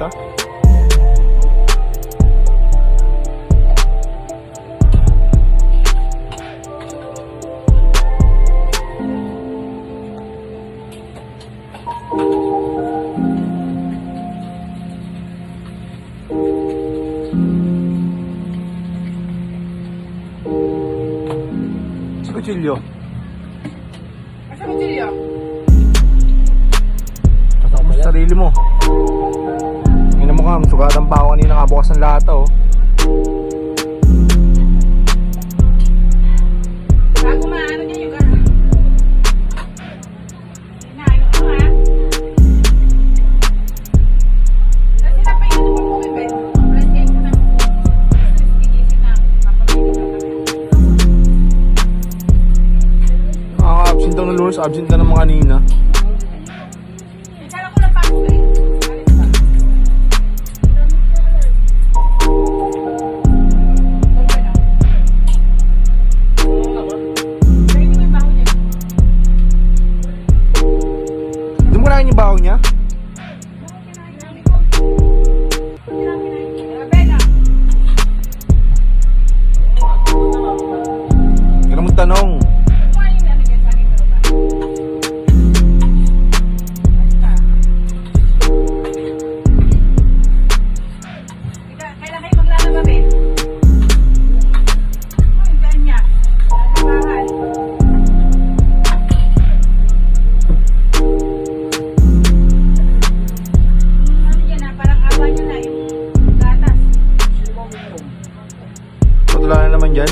puta. Si Kutsilyo. Asa mo Julia? Tatak mo sa sarili mo. Tingnan mo ka, sugatan pa ako kanina nga bukas ng lata oh. Bago maano niya yung gano'n. Hinahin ko ha. Kasi na pa yun naman bumibig. Plus 8 na. Inisip na. Papagigil na kami. Nakaka-absent daw ng Lourdes, absent ka naman kanina. Isala ko lang pa ako eh. Alis ka. Okay na. Pwede mo yung baho niya. Hindi mo kinain yung baho niya? Hindi ka magtanong. Kailan kayo maglalaba, Ben? Ay, dyan niya. Lalabahan. Ano yan na, parang awa niya na yung gatas. Patula na naman dyan.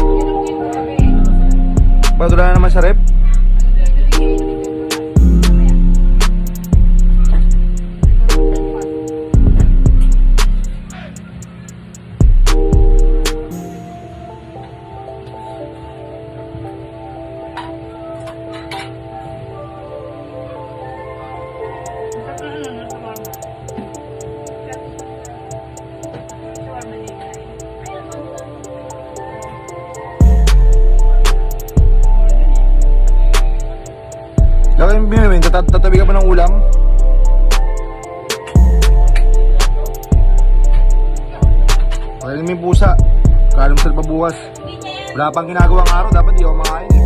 Inumin ko sabi. Patula na naman sa rep. Laki yung binimin, tatabi ka ba ng ulam? Pagaling mo yung pusa. Kalamsal pa bukas. Wala pang ginagawang araw, dapat di ako makain eh.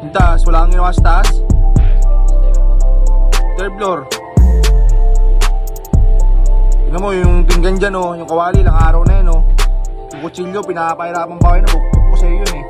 Yung taas, wala kang ginawa sa taas? Third floor. Tignan mo yung pinggan dyan oh, yung kawali, lang araw na yun oh. Yung kutsilyo, pinapahirapan pa kayo na, bukbuk ko sa'yo yun eh.